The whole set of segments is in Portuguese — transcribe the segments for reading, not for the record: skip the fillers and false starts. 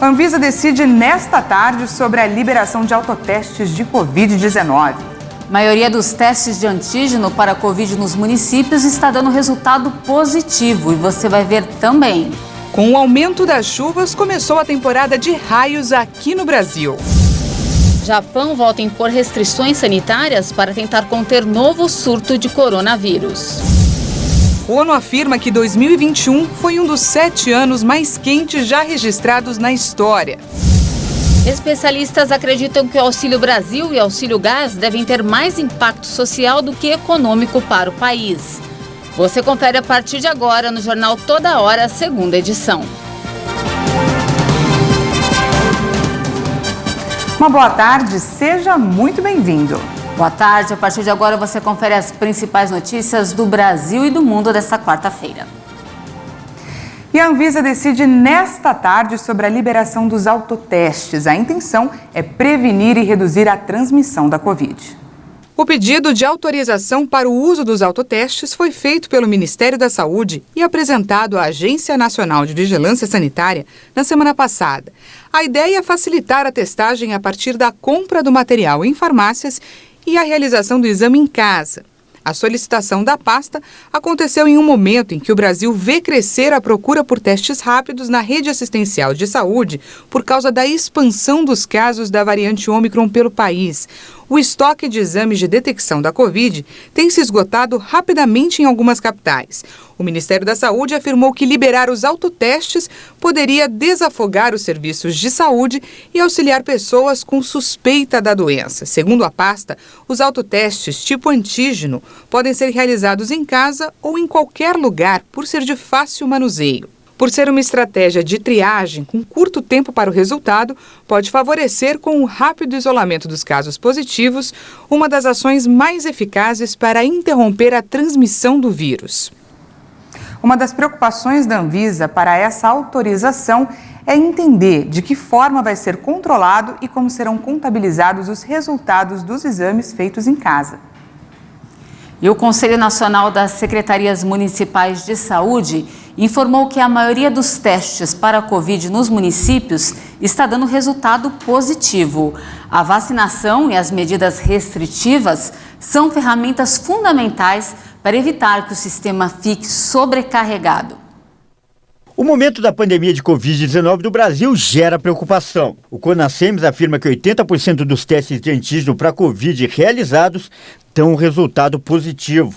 A Anvisa decide nesta tarde sobre a liberação de autotestes de Covid-19. A maioria dos testes de antígeno para a Covid nos municípios está dando resultado positivo e você vai ver também. Com o aumento das chuvas, começou a temporada de raios aqui no Brasil. Japão volta a impor restrições sanitárias para tentar conter novo surto de coronavírus. A ONU afirma que 2021 foi um dos 7 anos mais quentes já registrados na história. Especialistas acreditam que o Auxílio Brasil e o Auxílio Gás devem ter mais impacto social do que econômico para o país. Você confere a partir de agora no Jornal Toda Hora, segunda edição. Uma boa tarde, seja muito bem-vindo. Boa tarde, a partir de agora você confere as principais notícias do Brasil e do mundo desta quarta-feira. E a Anvisa decide nesta tarde sobre a liberação dos autotestes. A intenção é prevenir e reduzir a transmissão da Covid. O pedido de autorização para o uso dos autotestes foi feito pelo Ministério da Saúde e apresentado à Agência Nacional de Vigilância Sanitária na semana passada. A ideia é facilitar a testagem a partir da compra do material em farmácias e a realização do exame em casa. A solicitação da pasta aconteceu em um momento em que o Brasil vê crescer a procura por testes rápidos na rede assistencial de saúde por causa da expansão dos casos da variante Ômicron pelo país. O estoque de exames de detecção da Covid tem se esgotado rapidamente em algumas capitais. O Ministério da Saúde afirmou que liberar os autotestes poderia desafogar os serviços de saúde e auxiliar pessoas com suspeita da doença. Segundo a pasta, os autotestes tipo antígeno podem ser realizados em casa ou em qualquer lugar por ser de fácil manuseio. Por ser uma estratégia de triagem com curto tempo para o resultado, pode favorecer com o rápido isolamento dos casos positivos, uma das ações mais eficazes para interromper a transmissão do vírus. Uma das preocupações da Anvisa para essa autorização é entender de que forma vai ser controlado e como serão contabilizados os resultados dos exames feitos em casa. E o Conselho Nacional das Secretarias Municipais de Saúde informou que a maioria dos testes para a Covid nos municípios está dando resultado positivo. A vacinação e as medidas restritivas são ferramentas fundamentais para evitar que o sistema fique sobrecarregado. O momento da pandemia de Covid-19 do Brasil gera preocupação. O CONASEMS afirma que 80% dos testes de antígeno para Covid realizados dão um resultado positivo.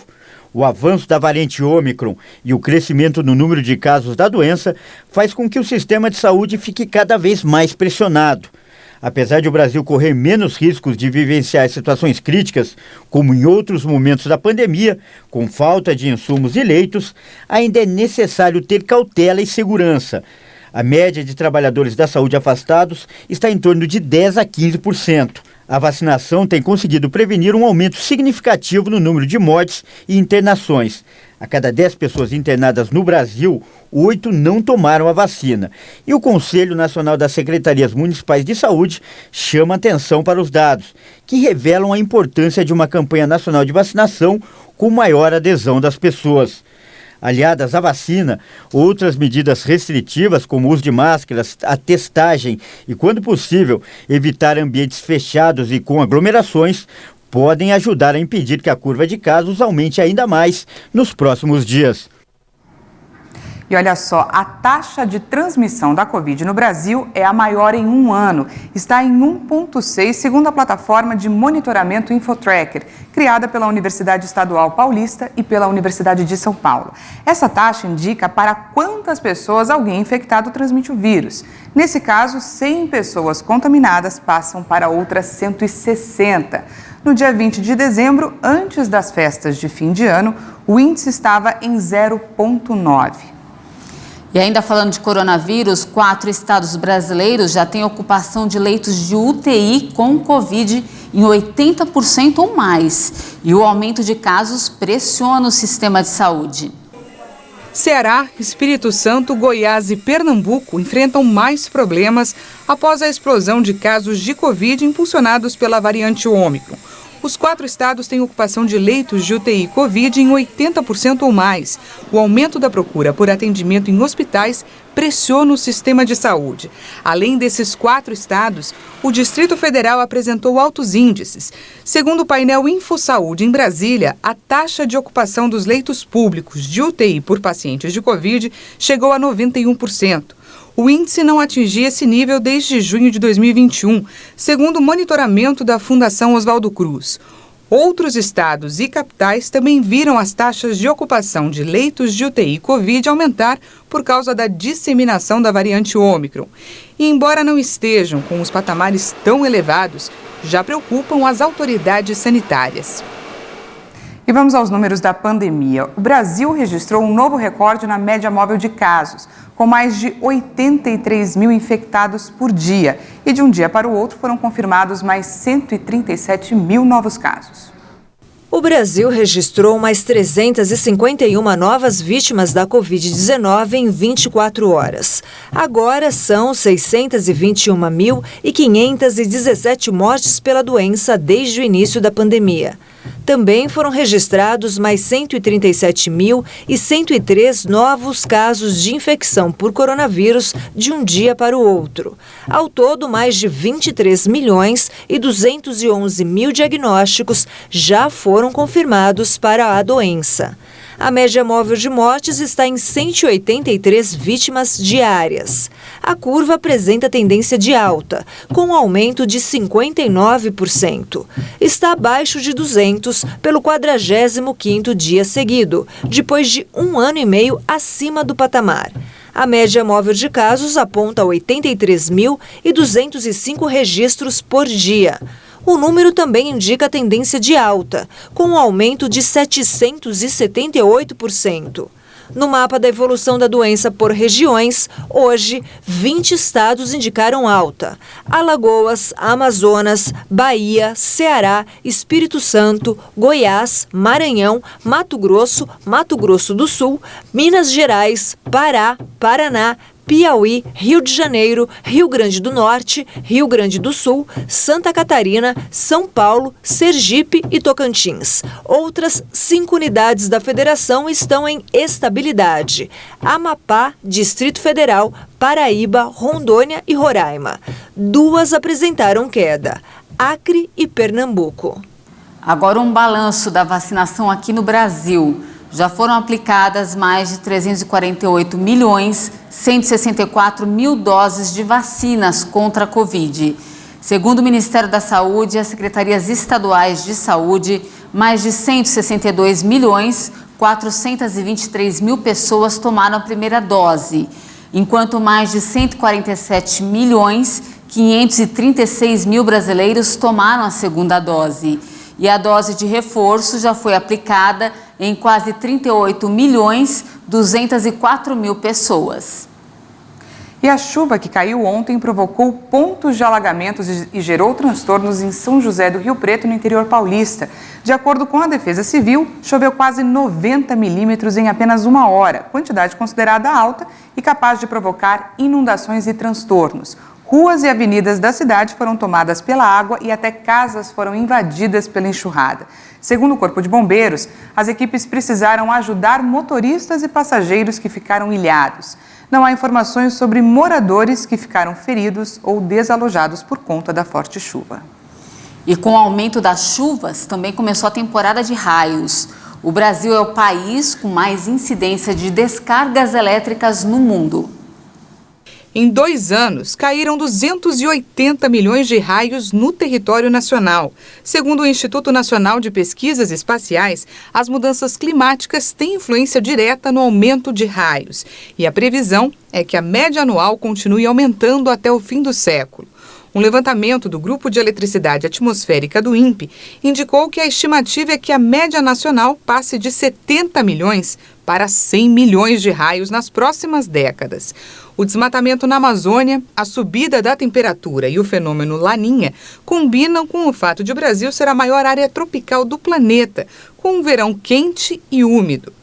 O avanço da variante Ômicron e o crescimento no número de casos da doença faz com que o sistema de saúde fique cada vez mais pressionado. Apesar de o Brasil correr menos riscos de vivenciar situações críticas, como em outros momentos da pandemia, com falta de insumos e leitos, ainda é necessário ter cautela e segurança. A média de trabalhadores da saúde afastados está em torno de 10% a 15%. A vacinação tem conseguido prevenir um aumento significativo no número de mortes e internações. A cada 10 pessoas internadas no Brasil, 8 não tomaram a vacina. E o Conselho Nacional das Secretarias Municipais de Saúde chama atenção para os dados, que revelam a importância de uma campanha nacional de vacinação com maior adesão das pessoas. Aliadas à vacina, outras medidas restritivas, como o uso de máscaras, a testagem e, quando possível, evitar ambientes fechados e com aglomerações, podem ajudar a impedir que a curva de casos aumente ainda mais nos próximos dias. E olha só, a taxa de transmissão da Covid no Brasil é a maior em um ano. Está em 1,6, segundo a plataforma de monitoramento InfoTracker, criada pela Universidade Estadual Paulista e pela Universidade de São Paulo. Essa taxa indica para quantas pessoas alguém infectado transmite o vírus. Nesse caso, 100 pessoas contaminadas passam para outras 160. No dia 20 de dezembro, antes das festas de fim de ano, o índice estava em 0,9. E ainda falando de coronavírus, 4 estados brasileiros já têm ocupação de leitos de UTI com Covid em 80% ou mais. E o aumento de casos pressiona o sistema de saúde. Ceará, Espírito Santo, Goiás e Pernambuco enfrentam mais problemas após a explosão de casos de Covid impulsionados pela variante Ômicron. Os 4 estados têm ocupação de leitos de UTI Covid em 80% ou mais. O aumento da procura por atendimento em hospitais pressiona o sistema de saúde. Além desses 4 estados, o Distrito Federal apresentou altos índices. Segundo o painel InfoSaúde em Brasília, a taxa de ocupação dos leitos públicos de UTI por pacientes de Covid chegou a 91%. O índice não atingia esse nível desde junho de 2021, segundo o monitoramento da Fundação Oswaldo Cruz. Outros estados e capitais também viram as taxas de ocupação de leitos de UTI Covid aumentar por causa da disseminação da variante Ômicron. E embora não estejam com os patamares tão elevados, já preocupam as autoridades sanitárias. E vamos aos números da pandemia. O Brasil registrou um novo recorde na média móvel de casos, com mais de 83 mil infectados por dia. E de um dia para o outro foram confirmados mais 137 mil novos casos. O Brasil registrou mais 351 novas vítimas da Covid-19 em 24 horas. Agora são 621.517 mortes pela doença desde o início da pandemia. Também foram registrados mais 137.103 novos casos de infecção por coronavírus de um dia para o outro. Ao todo, mais de 23.211.000 diagnósticos já foram confirmados para a doença. A média móvel de mortes está em 183 vítimas diárias. A curva apresenta tendência de alta, com um aumento de 59%. Está abaixo de 200 pelo 45º dia seguido, depois de 1 ano e meio acima do patamar. A média móvel de casos aponta 83.205 registros por dia. O número também indica tendência de alta, com um aumento de 778%. No mapa da evolução da doença por regiões, hoje, 20 estados indicaram alta: Alagoas, Amazonas, Bahia, Ceará, Espírito Santo, Goiás, Maranhão, Mato Grosso do Sul, Minas Gerais, Pará, Paraná, Piauí, Rio de Janeiro, Rio Grande do Norte, Rio Grande do Sul, Santa Catarina, São Paulo, Sergipe e Tocantins. Outras 5 unidades da federação estão em estabilidade: Amapá, Distrito Federal, Paraíba, Rondônia e Roraima. 2 apresentaram queda: Acre e Pernambuco. Agora um balanço da vacinação aqui no Brasil. Já foram aplicadas mais de 348.164.000 doses de vacinas contra a Covid. Segundo o Ministério da Saúde e as secretarias estaduais de saúde, mais de 162.423.000 pessoas tomaram a primeira dose, enquanto mais de 147.536.000 brasileiros tomaram a segunda dose. E a dose de reforço já foi aplicada em quase 38.204.000 pessoas. E a chuva que caiu ontem provocou pontos de alagamentos e gerou transtornos em São José do Rio Preto, no interior paulista. De acordo com a Defesa Civil, choveu quase 90 milímetros em apenas 1 hora, quantidade considerada alta e capaz de provocar inundações e transtornos. Ruas e avenidas da cidade foram tomadas pela água e até casas foram invadidas pela enxurrada. Segundo o Corpo de Bombeiros, as equipes precisaram ajudar motoristas e passageiros que ficaram ilhados. Não há informações sobre moradores que ficaram feridos ou desalojados por conta da forte chuva. E com o aumento das chuvas, também começou a temporada de raios. O Brasil é o país com mais incidência de descargas elétricas no mundo. Em 2 anos, caíram 280 milhões de raios no território nacional. Segundo o Instituto Nacional de Pesquisas Espaciais, as mudanças climáticas têm influência direta no aumento de raios. E a previsão é que a média anual continue aumentando até o fim do século. Um levantamento do Grupo de Eletricidade Atmosférica do INPE indicou que a estimativa é que a média nacional passe de 70 milhões para 100 milhões de raios nas próximas décadas. O desmatamento na Amazônia, a subida da temperatura e o fenômeno Laninha combinam com o fato de o Brasil ser a maior área tropical do planeta, com um verão quente e úmido.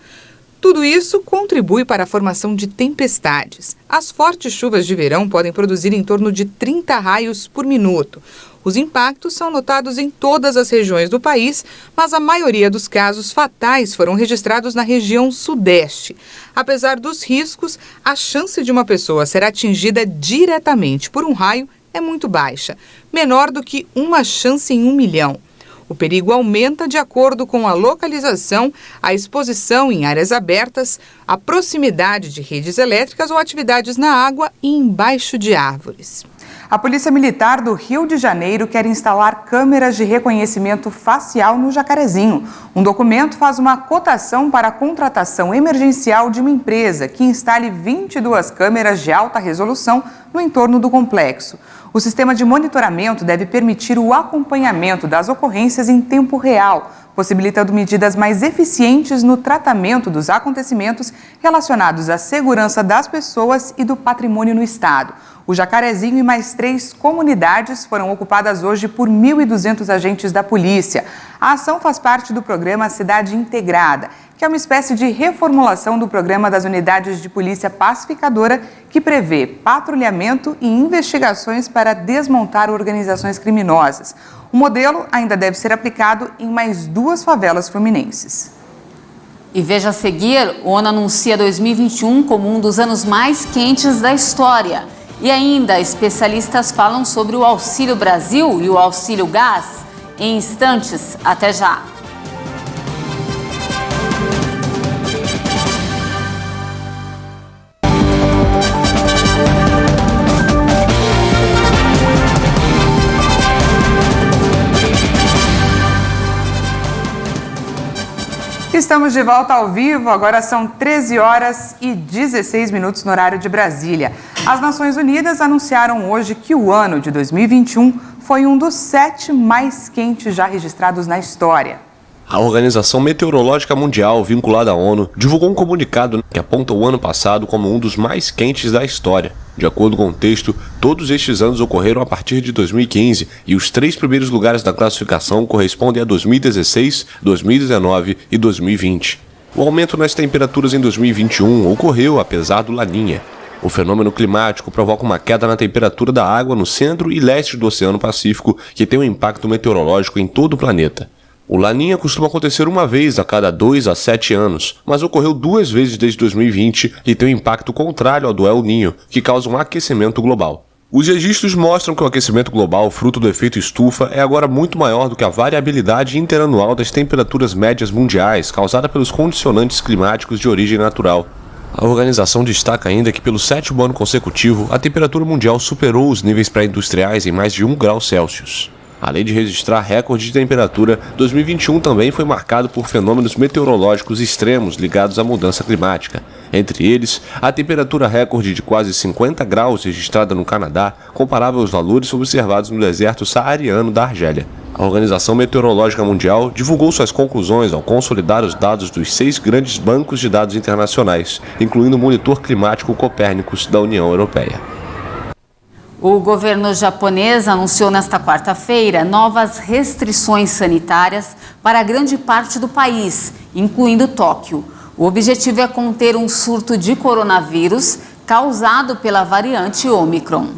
Tudo isso contribui para a formação de tempestades. As fortes chuvas de verão podem produzir em torno de 30 raios por minuto. Os impactos são notados em todas as regiões do país, mas a maioria dos casos fatais foram registrados na região sudeste. Apesar dos riscos, a chance de uma pessoa ser atingida diretamente por um raio é muito baixa, menor do que uma chance em 1 milhão. O perigo aumenta de acordo com a localização, a exposição em áreas abertas, a proximidade de redes elétricas ou atividades na água e embaixo de árvores. A Polícia Militar do Rio de Janeiro quer instalar câmeras de reconhecimento facial no Jacarezinho. Um documento faz uma cotação para a contratação emergencial de uma empresa que instale 22 câmeras de alta resolução no entorno do complexo. O sistema de monitoramento deve permitir o acompanhamento das ocorrências em tempo real, possibilitando medidas mais eficientes no tratamento dos acontecimentos relacionados à segurança das pessoas e do patrimônio no estado. O Jacarezinho e mais 3 comunidades foram ocupadas hoje por 1.200 agentes da polícia. A ação faz parte do programa Cidade Integrada, que é uma espécie de reformulação do programa das unidades de polícia pacificadora, que prevê patrulhamento e investigações para desmontar organizações criminosas. O modelo ainda deve ser aplicado em mais 2 favelas fluminenses. E veja a seguir, o ONU anuncia 2021 como um dos anos mais quentes da história. E ainda, especialistas falam sobre o Auxílio Brasil e o Auxílio Gás. Em instantes, até já! Estamos de volta ao vivo, agora são 13 horas e 16 minutos no horário de Brasília. As Nações Unidas anunciaram hoje que o ano de 2021 foi um dos 7 mais quentes já registrados na história. A Organização Meteorológica Mundial, vinculada à ONU, divulgou um comunicado que aponta o ano passado como um dos mais quentes da história. De acordo com o texto, todos estes anos ocorreram a partir de 2015 e os 3 primeiros lugares da classificação correspondem a 2016, 2019 e 2020. O aumento nas temperaturas em 2021 ocorreu apesar do Laninha. O fenômeno climático provoca uma queda na temperatura da água no centro e leste do Oceano Pacífico, que tem um impacto meteorológico em todo o planeta. O Laninha costuma acontecer uma vez a cada 2 a 7 anos, mas ocorreu 2 vezes desde 2020 e tem um impacto contrário ao do El Niño, que causa um aquecimento global. Os registros mostram que o aquecimento global, fruto do efeito estufa, é agora muito maior do que a variabilidade interanual das temperaturas médias mundiais causada pelos condicionantes climáticos de origem natural. A organização destaca ainda que pelo 7º ano consecutivo, a temperatura mundial superou os níveis pré-industriais em mais de 1 grau Celsius. Além de registrar recordes de temperatura, 2021 também foi marcado por fenômenos meteorológicos extremos ligados à mudança climática. Entre eles, a temperatura recorde de quase 50 graus registrada no Canadá, comparável aos valores observados no deserto saariano da Argélia. A Organização Meteorológica Mundial divulgou suas conclusões ao consolidar os dados dos 6 grandes bancos de dados internacionais, incluindo o Monitor Climático Copérnicus da União Europeia. O governo japonês anunciou nesta quarta-feira novas restrições sanitárias para grande parte do país, incluindo Tóquio. O objetivo é conter um surto de coronavírus causado pela variante Ômicron.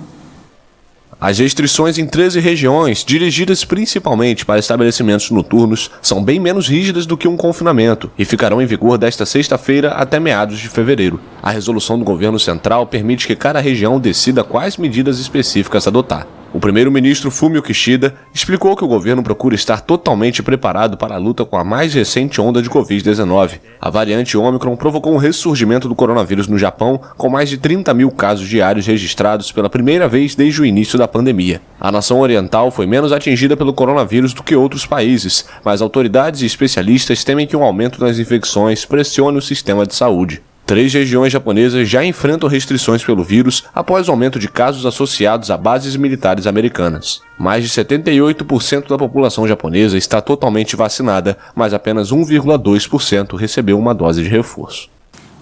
As restrições em 13 regiões, dirigidas principalmente para estabelecimentos noturnos, são bem menos rígidas do que um confinamento e ficarão em vigor desta sexta-feira até meados de fevereiro. A resolução do governo central permite que cada região decida quais medidas específicas adotar. O primeiro-ministro Fumio Kishida explicou que o governo procura estar totalmente preparado para a luta com a mais recente onda de Covid-19. A variante Ômicron provocou um ressurgimento do coronavírus no Japão, com mais de 30 mil casos diários registrados pela primeira vez desde o início da pandemia. A nação oriental foi menos atingida pelo coronavírus do que outros países, mas autoridades e especialistas temem que um aumento nas infecções pressione o sistema de saúde. 3 regiões japonesas já enfrentam restrições pelo vírus após o aumento de casos associados a bases militares americanas. Mais de 78% da população japonesa está totalmente vacinada, mas apenas 1,2% recebeu uma dose de reforço.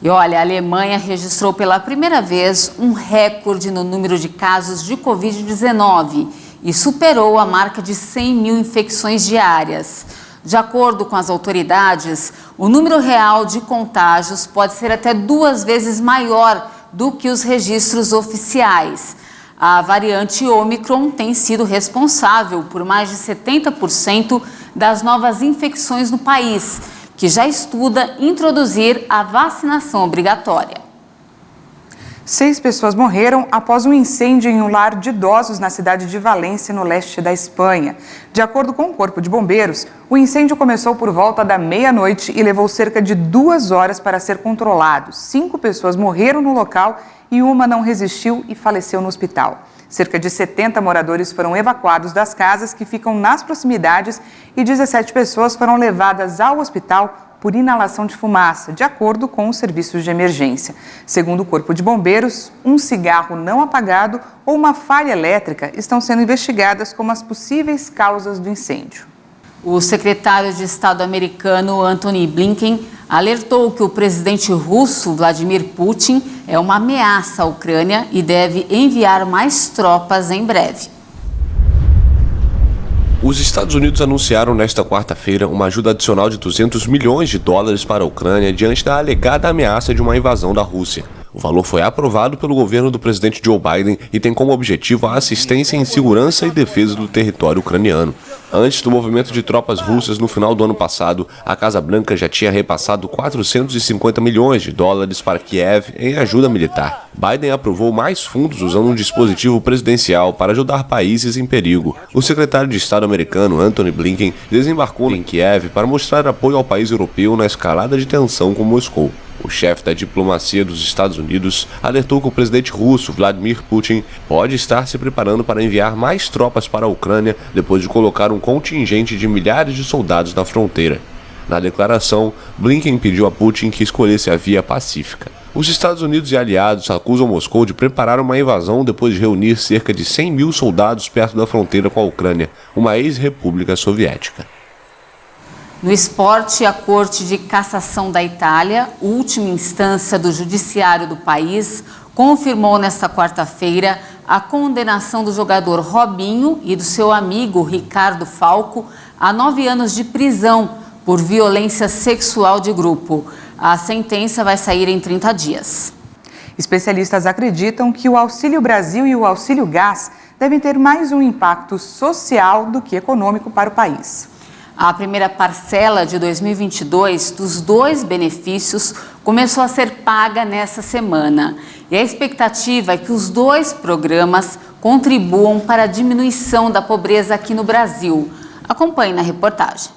E olha, a Alemanha registrou pela primeira vez um recorde no número de casos de Covid-19 e superou a marca de 100 mil infecções diárias. De acordo com as autoridades, o número real de contágios pode ser até 2 vezes maior do que os registros oficiais. A variante Ômicron tem sido responsável por mais de 70% das novas infecções no país, que já estuda introduzir a vacinação obrigatória. 6 pessoas morreram após um incêndio em um lar de idosos na cidade de Valência, no leste da Espanha. De acordo com o Corpo de Bombeiros, o incêndio começou por volta da meia-noite e levou cerca de 2 horas para ser controlado. 5 pessoas morreram no local e uma não resistiu e faleceu no hospital. Cerca de 70 moradores foram evacuados das casas que ficam nas proximidades e 17 pessoas foram levadas ao hospital por inalação de fumaça, de acordo com os serviços de emergência. Segundo o Corpo de Bombeiros, um cigarro não apagado ou uma falha elétrica estão sendo investigadas como as possíveis causas do incêndio. O secretário de Estado americano Antony Blinken alertou que o presidente russo Vladimir Putin é uma ameaça à Ucrânia e deve enviar mais tropas em breve. Os Estados Unidos anunciaram nesta quarta-feira uma ajuda adicional de $200 milhões para a Ucrânia diante da alegada ameaça de uma invasão da Rússia. O valor foi aprovado pelo governo do presidente Joe Biden e tem como objetivo a assistência em segurança e defesa do território ucraniano. Antes do movimento de tropas russas no final do ano passado, a Casa Branca já tinha repassado $450 milhões para Kiev em ajuda militar. Biden aprovou mais fundos usando um dispositivo presidencial para ajudar países em perigo. O secretário de Estado americano Antony Blinken desembarcou em Kiev para mostrar apoio ao país europeu na escalada de tensão com Moscou. O chefe da diplomacia dos Estados Unidos alertou que o presidente russo, Vladimir Putin, pode estar se preparando para enviar mais tropas para a Ucrânia depois de colocar um contingente de milhares de soldados na fronteira. Na declaração, Blinken pediu a Putin que escolhesse a via pacífica. Os Estados Unidos e aliados acusam Moscou de preparar uma invasão depois de reunir cerca de 100 mil soldados perto da fronteira com a Ucrânia, uma ex-república soviética. No esporte, a Corte de Cassação da Itália, última instância do judiciário do país, confirmou nesta quarta-feira a condenação do jogador Robinho e do seu amigo Ricardo Falco a 9 anos de prisão por violência sexual de grupo. A sentença vai sair em 30 dias. Especialistas acreditam que o Auxílio Brasil e o Auxílio Gás devem ter mais um impacto social do que econômico para o país. A primeira parcela de 2022 dos 2 benefícios começou a ser paga nessa semana. E a expectativa é que os 2 programas contribuam para a diminuição da pobreza aqui no Brasil. Acompanhe na reportagem.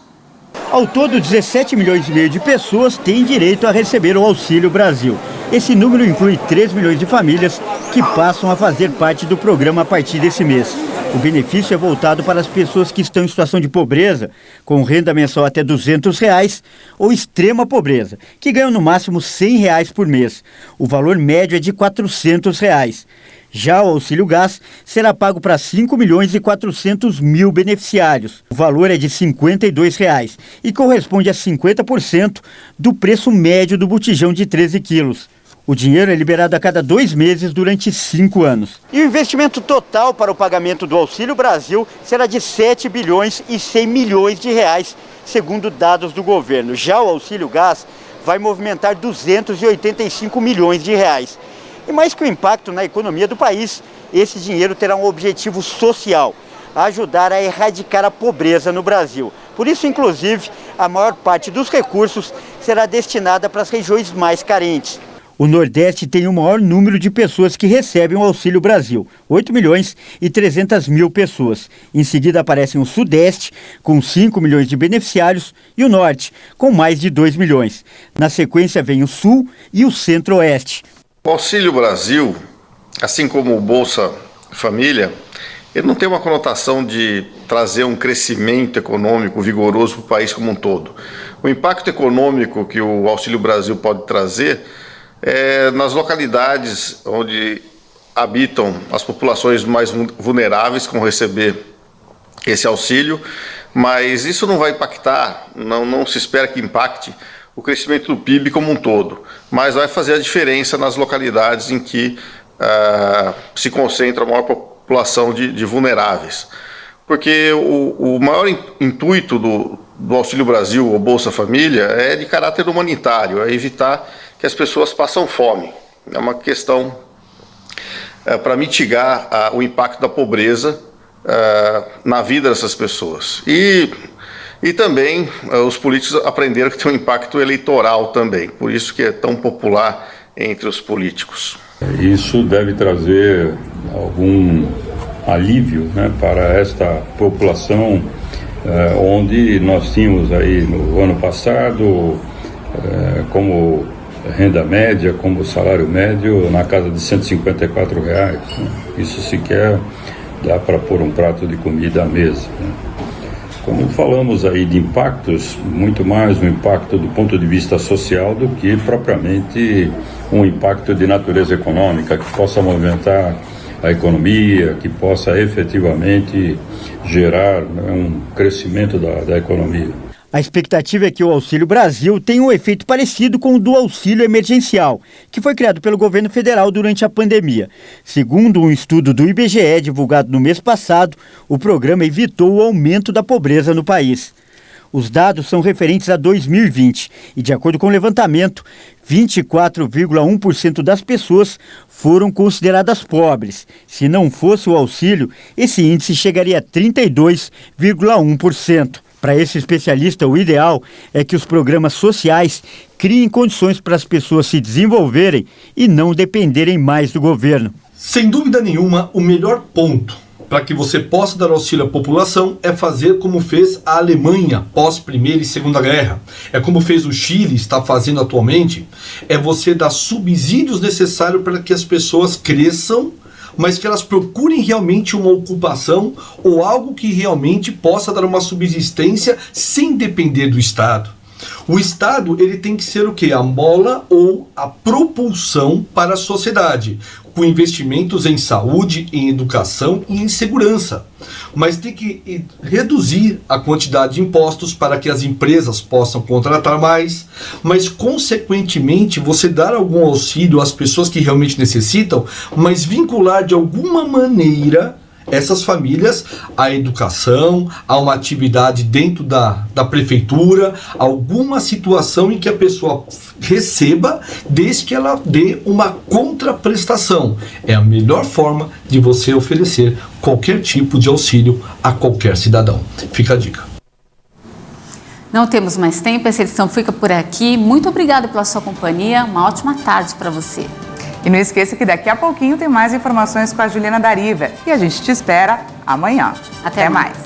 Ao todo, 17 milhões e meio de pessoas têm direito a receber o Auxílio Brasil. Esse número inclui 3 milhões de famílias que passam a fazer parte do programa a partir desse mês. O benefício é voltado para as pessoas que estão em situação de pobreza, com renda mensal até R$200, ou extrema pobreza, que ganham no máximo R$100 por mês. O valor médio é de R$400. Já o Auxílio Gás será pago para 5 milhões e 400 mil beneficiários. O valor é de R$52 e corresponde a 50% do preço médio do botijão de 13 quilos. O dinheiro é liberado a cada 2 meses durante 5 anos. E o investimento total para o pagamento do Auxílio Brasil será de 7 bilhões e 100 milhões de reais, segundo dados do governo. Já o Auxílio Gás vai movimentar 285 milhões de reais. E mais que o impacto na economia do país, esse dinheiro terá um objetivo social, ajudar a erradicar a pobreza no Brasil. Por isso, inclusive, a maior parte dos recursos será destinada para as regiões mais carentes. O Nordeste tem o maior número de pessoas que recebem o Auxílio Brasil, 8 milhões e 300 mil pessoas. Em seguida aparecem o Sudeste, com 5 milhões de beneficiários, e o Norte, com mais de 2 milhões. Na sequência vem o Sul e o Centro-Oeste. O Auxílio Brasil, assim como o Bolsa Família, ele não tem uma conotação de trazer um crescimento econômico vigoroso para o país como um todo. O impacto econômico que o Auxílio Brasil pode trazer nas localidades onde habitam as populações mais vulneráveis que vão receber esse auxílio, mas isso não vai impactar, não se espera que impacte o crescimento do PIB como um todo, mas vai fazer a diferença nas localidades em que se concentra a maior população de vulneráveis. Porque o maior intuito do Auxílio Brasil ou Bolsa Família é de caráter humanitário, é evitar que as pessoas passam fome. É uma questão para mitigar o impacto da pobreza na vida dessas pessoas. E também os políticos aprenderam que tem um impacto eleitoral também, por isso que é tão popular entre os políticos. Isso deve trazer algum alívio, né, para esta população, onde nós tínhamos aí no ano passado como renda média, como salário médio na casa de R$154, né? Isso sequer dá para pôr um prato de comida à mesa, né? Quando falamos aí de impactos, muito mais um impacto do ponto de vista social do que propriamente um impacto de natureza econômica que possa movimentar a economia, que possa efetivamente gerar, né, um crescimento da economia. A expectativa é que o Auxílio Brasil tenha um efeito parecido com o do auxílio emergencial, que foi criado pelo governo federal durante a pandemia. Segundo um estudo do IBGE divulgado no mês passado, o programa evitou o aumento da pobreza no país. Os dados são referentes a 2020 e, de acordo com o levantamento, 24,1% das pessoas foram consideradas pobres. Se não fosse o auxílio, esse índice chegaria a 32,1%. Para esse especialista, o ideal é que os programas sociais criem condições para as pessoas se desenvolverem e não dependerem mais do governo. Sem dúvida nenhuma, o melhor ponto para que você possa dar auxílio à população é fazer como fez a Alemanha pós Primeira e Segunda Guerra. É como fez o Chile, está fazendo atualmente, é você dar subsídios necessários para que as pessoas cresçam, mas que elas procurem realmente uma ocupação ou algo que realmente possa dar uma subsistência sem depender do Estado. O Estado, ele tem que ser o quê? A mola ou a propulsão para a sociedade, com investimentos em saúde, em educação e em segurança. Mas tem que reduzir a quantidade de impostos para que as empresas possam contratar mais, mas consequentemente você dar algum auxílio às pessoas que realmente necessitam, mas vincular de alguma maneira essas famílias à educação, a uma atividade dentro da prefeitura, alguma situação em que a pessoa receba, desde que ela dê uma contraprestação. É a melhor forma de você oferecer qualquer tipo de auxílio a qualquer cidadão. Fica a dica. Não temos mais tempo, essa edição fica por aqui. Muito obrigada pela sua companhia, uma ótima tarde para você. E não esqueça que daqui a pouquinho tem mais informações com a Juliana Dariva. E a gente te espera amanhã. Até mais.